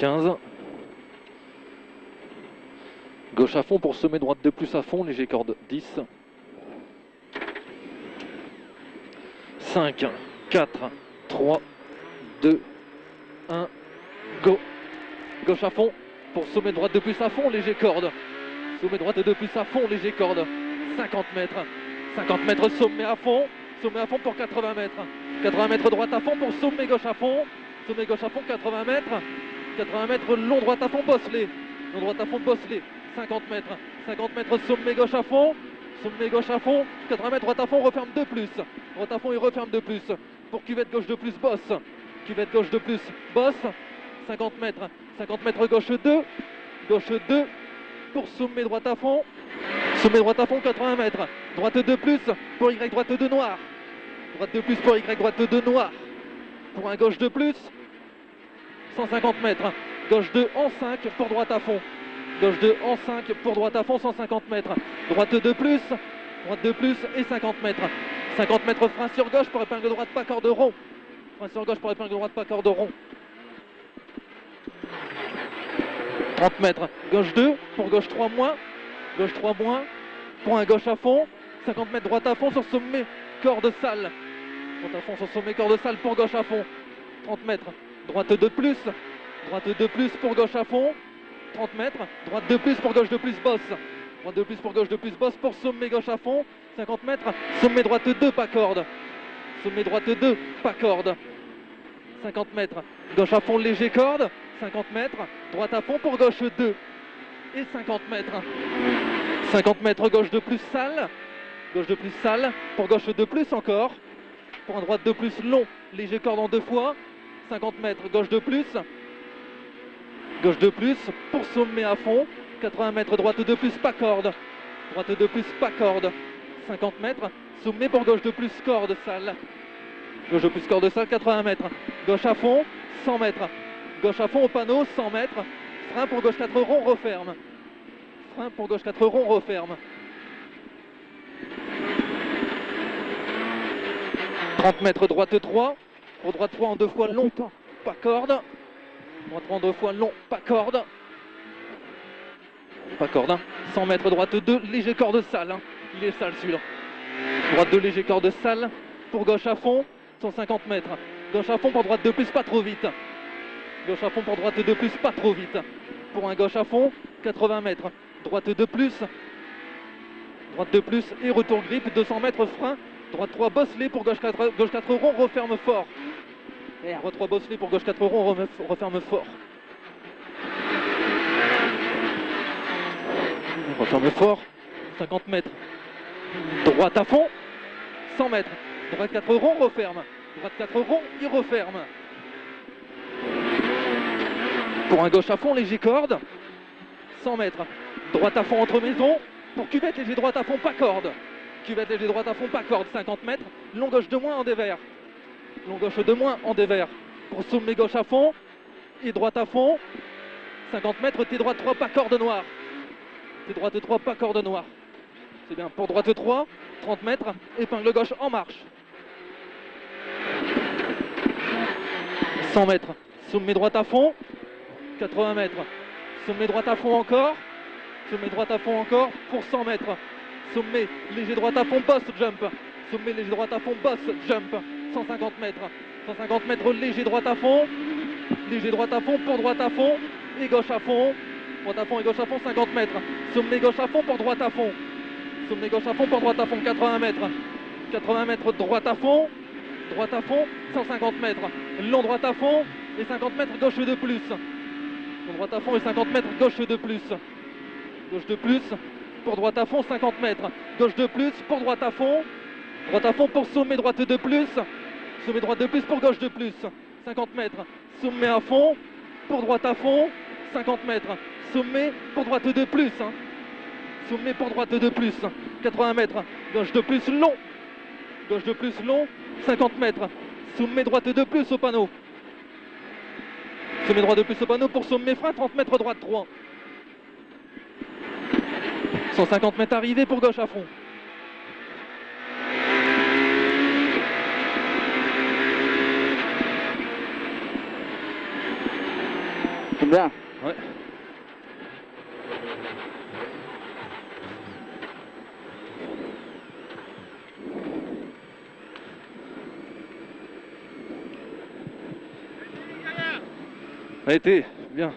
15. Gauche à fond pour sommet, droite de plus à fond, léger corde 10. 5, 4, 3, 2, 1, go. Gauche à fond pour sommet, droite de plus à fond, léger corde. Sommet, droite de plus à fond, léger corde. 50 mètres. 50 mètres, sommet à fond pour 80 mètres. 80 mètres droite à fond pour sommet gauche à fond. Sommet gauche à fond, 80 mètres. 80 mètres, long droite à fond, bosselet. Long droite à fond, bosselet. 50 mètres. 50 mètres, sommet gauche à fond. Sommet gauche à fond. 80 mètres, droite à fond, referme de plus. Droite à fond, il referme de plus. Pour cuvette gauche de plus, bosse. Cuvette gauche de plus, bosse. 50 mètres. 50 mètres, gauche 2. Gauche 2. Pour sommet droite à fond. Sommet droite à fond, 80 mètres. Droite 2 plus pour Y droite 2 noir. Droite 2 plus pour Y droite 2 noir. Pour un gauche 2 plus. 150 mètres. Gauche 2 en 5 pour droite à fond. Gauche 2 en 5 pour droite à fond, 150 mètres. Droite 2 plus. Droite 2 plus et 50 mètres. 50 mètres, frein sur gauche pour épingle droite, pas corde rond. Frein sur gauche pour épingle droite, pas corde rond. 30 mètres. Gauche 2 pour gauche 3 moins. Gauche 3 moins. Pour un gauche à fond. 50 mètres droite à fond sur sommet, corde sale. Droite à fond sur sommet, corde sale pour gauche à fond. 30 mètres. Droite 2 plus. Droite 2 plus pour gauche à fond. 30 mètres. Droite 2 plus pour gauche 2 plus bosse. Droite 2 plus pour gauche 2 plus bosse pour sommet gauche à fond. 50 mètres. Sommet droite 2 pas corde. Sommet droite 2 pas corde. 50 mètres. Gauche à fond léger corde. 50 mètres. Droite à fond pour gauche 2. Et 50 mètres. 50 mètres gauche de plus sale. Gauche de plus sale. Pour gauche 2 plus encore. Pour un droite 2 plus long. Léger corde en 2 fois. 50 mètres gauche de plus. Gauche 2 plus pour sommet à fond. 80 mètres droite 2 plus pas corde. Droite 2 plus pas corde. 50 mètres. Sommet pour gauche 2 plus corde sale. Gauche 2 plus corde sale. 80 mètres. Gauche à fond. 100 mètres. Gauche à fond au panneau. 100 mètres. Frein pour gauche 4 rond, referme. Frein pour gauche 4 rond, referme. 30 mètres droite 3. Pour droite 3 en 2 fois long, pas corde. Droite 3 en 2 fois long, pas corde. Pas corde. Hein. 100 mètres droite 2, léger corde sale. Hein. Il est sale celui-là. Droite 2, léger corde sale. Pour gauche à fond, 150 mètres. Gauche à fond pour droite 2 plus, pas trop vite. Gauche à fond pour droite 2 plus, pas trop vite. Pour un gauche à fond, 80 mètres. Droite 2 plus. Droite 2 plus et retour grippe, 200 mètres frein. Droite 3 bosselet pour gauche 4 rond, referme fort. Droite 3 bosselet pour gauche 4 rond, referme fort. Referme fort. 50 mètres. Droite à fond. 100 mètres. Droite 4 rond, referme. Droite 4 rond, il referme. Pour un gauche à fond, léger corde. 100 mètres. Droite à fond entre maisons. Pour cuvette, léger droite à fond, pas corde. Cuvette, léger droite à fond, pas corde. 50 mètres. Long gauche de moins en dévers. Long gauche de moins en dévers. Pour sommet gauche à fond. Et droite à fond. 50 mètres. T droite 3, pas corde noire. T droite 3, pas corde noire. C'est bien. Pour droite 3, 30 mètres. Épingle gauche en marche. 100 mètres. Sommet droite à fond. 80 mètres. Sommet droite à fond encore. Sommet droite à fond encore pour 100 mètres. Sommet léger droite à fond, boss jump. Sommet léger droite à fond, boss jump. 150 mètres. 150 mètres léger droite à fond. Léger droite à fond pour droite à fond. Et gauche à fond. Droite à fond et gauche à fond, 50 mètres. Sommet gauche à fond pour droite à fond. Sommet gauche à fond pour droite à fond, 80 mètres. 80 mètres droite à fond. Droite à fond, 150 mètres. Long droite à fond et 50 mètres gauche de plus. Droite à fond et 50 mètres, gauche de plus. Gauche de plus pour droite à fond, 50 mètres. Gauche de plus pour droite à fond. Droite à fond pour sommet droite de plus. Sommet droite de plus pour gauche de plus. 50 mètres. Sommet à fond pour droite à fond. 50 mètres. Sommet pour droite de plus. Sommet pour droite de plus. 80 mètres. Gauche de plus long. Gauche de plus long. 50 mètres. Sommet droite de plus au panneau. Sommet droit de plus au panneau pour sommet frein, 30 mètres droite 3. 150 mètres arrivée pour gauche à fond. Bien. Ouais. A été, bien.